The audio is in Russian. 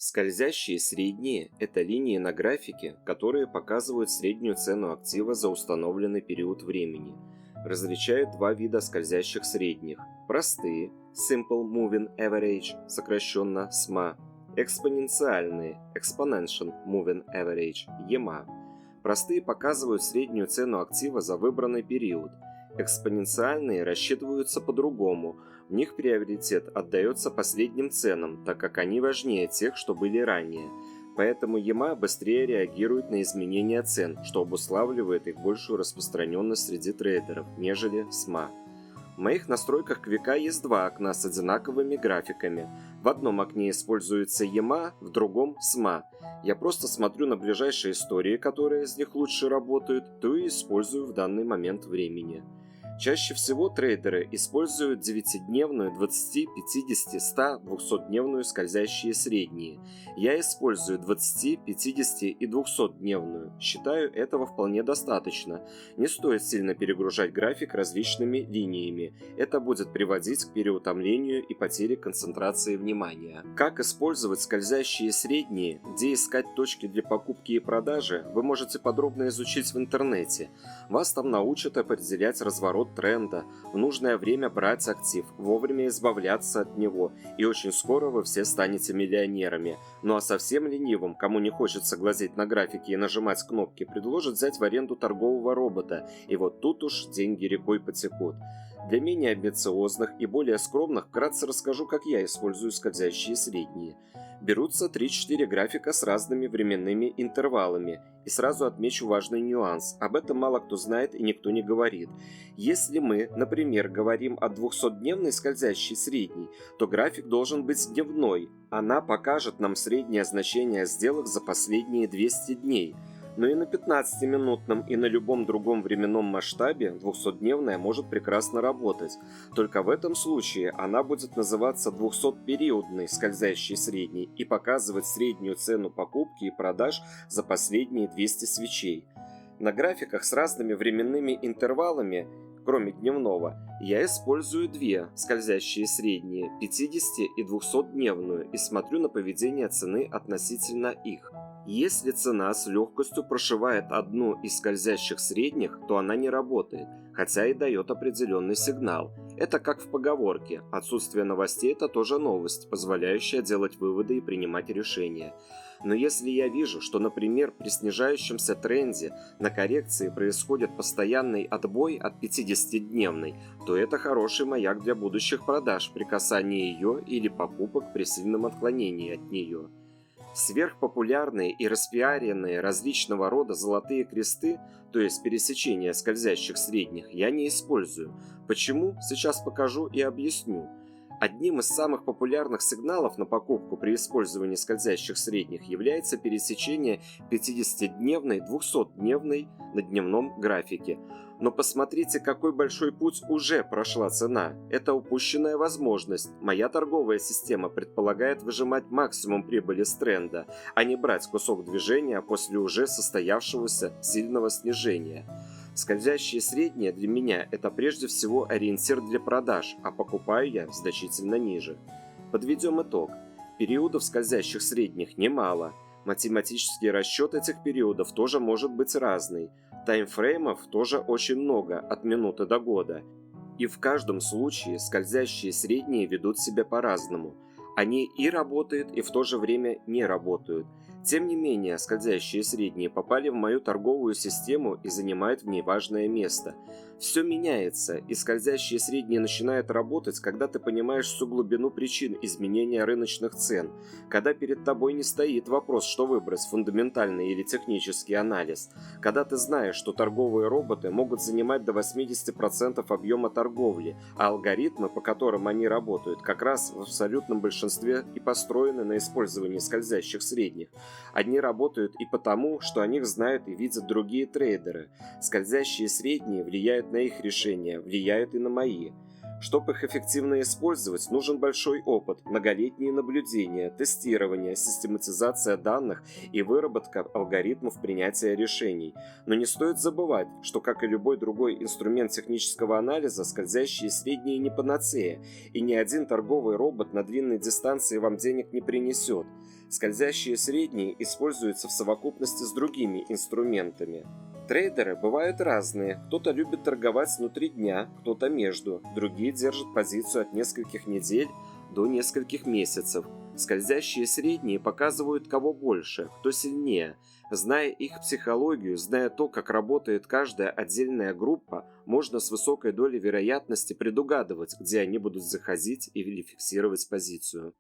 Скользящие средние – это линии на графике, которые показывают среднюю цену актива за установленный период времени. Различают два вида скользящих средних. Простые – Simple Moving Average, сокращенно SMA, экспоненциальные – Exponential Moving Average, EMA. Простые показывают среднюю цену актива за выбранный период. Экспоненциальные рассчитываются по-другому. В них приоритет отдается последним ценам, так как они важнее тех, что были ранее. Поэтому EMA быстрее реагирует на изменения цен, что обуславливает их большую распространенность среди трейдеров, нежели SMA. В моих настройках Квика есть два окна с одинаковыми графиками. В одном окне используется EMA, в другом SMA. Я просто смотрю на ближайшие истории, которые из них лучше работают, то и использую в данный момент времени. Чаще всего трейдеры используют 9-дневную, 20, 50, 100, 200-дневную скользящие средние. Я использую 20, 50 и 200-дневную. Считаю, этого вполне достаточно. Не стоит сильно перегружать график различными линиями. Это будет приводить к переутомлению и потере концентрации внимания. Как использовать скользящие средние, где искать точки для покупки и продажи, вы можете подробно изучить в интернете. Вас там научат определять разворот тренда, в нужное время брать актив, вовремя избавляться от него, и очень скоро вы все станете миллионерами. Ну а совсем ленивым, кому не хочется глазеть на графики и нажимать кнопки, предложат взять в аренду торгового робота, и вот тут уж деньги рекой потекут. Для менее амбициозных и более скромных вкратце расскажу, как я использую скользящие средние. Берутся 3-4 графика с разными временными интервалами. И сразу отмечу важный нюанс. Об этом мало кто знает и никто не говорит. Если мы, например, говорим о 200-дневной скользящей средней, то график должен быть дневной. Она покажет нам среднее значение сделок за последние 200 дней. Но и на 15-минутном и на любом другом временном масштабе 200-дневная может прекрасно работать. Только в этом случае она будет называться 200-периодной скользящей средней и показывать среднюю цену покупки и продаж за последние 200 свечей. На графиках с разными временными интервалами, кроме дневного, я использую две скользящие средние, 50 и 200-дневную, и смотрю на поведение цены относительно их. Если цена с легкостью прошивает одну из скользящих средних, то она не работает, хотя и дает определенный сигнал. Это как в поговорке: отсутствие новостей – это тоже новость, позволяющая делать выводы и принимать решения. Но если я вижу, что, например, при снижающемся тренде на коррекции происходит постоянный отбой от 50-дневной, то это хороший маяк для будущих продаж при касании ее или покупок при сильном отклонении от нее. Сверхпопулярные и распиаренные различного рода золотые кресты, то есть пересечения скользящих средних, я не использую. Почему? Сейчас покажу и объясню. Одним из самых популярных сигналов на покупку при использовании скользящих средних является пересечение 50-дневной, 200-дневной на дневном графике. Но посмотрите, какой большой путь уже прошла цена. Это упущенная возможность. Моя торговая система предполагает выжимать максимум прибыли с тренда, а не брать кусок движения после уже состоявшегося сильного снижения. Скользящие средние для меня – это прежде всего ориентир для продаж, а покупаю я значительно ниже. Подведем итог. Периодов скользящих средних немало. Математический расчет этих периодов тоже может быть разный. Таймфреймов тоже очень много, от минуты до года. И в каждом случае скользящие средние ведут себя по-разному. Они и работают, и в то же время не работают. Тем не менее, скользящие средние попали в мою торговую систему и занимают в ней важное место. Все меняется, и скользящие средние начинают работать, когда ты понимаешь всю глубину причин изменения рыночных цен, когда перед тобой не стоит вопрос, что выбрать, фундаментальный или технический анализ, когда ты знаешь, что торговые роботы могут занимать до 80% объема торговли, а алгоритмы, по которым они работают, как раз в абсолютном большинстве и построены на использовании скользящих средних. Они работают и потому, что о них знают и видят другие трейдеры. Скользящие средние влияют на их решения, влияют и на мои. Чтобы их эффективно использовать, нужен большой опыт, многолетние наблюдения, тестирование, систематизация данных и выработка алгоритмов принятия решений. Но не стоит забывать, что, как и любой другой инструмент технического анализа, скользящие средние не панацея, и ни один торговый робот на длинной дистанции вам денег не принесет. Скользящие средние используются в совокупности с другими инструментами. Трейдеры бывают разные. Кто-то любит торговать внутри дня, кто-то между. Другие держат позицию от нескольких недель до нескольких месяцев. Скользящие средние показывают, кого больше, кто сильнее. Зная их психологию, зная то, как работает каждая отдельная группа, можно с высокой долей вероятности предугадывать, где они будут заходить или фиксировать позицию.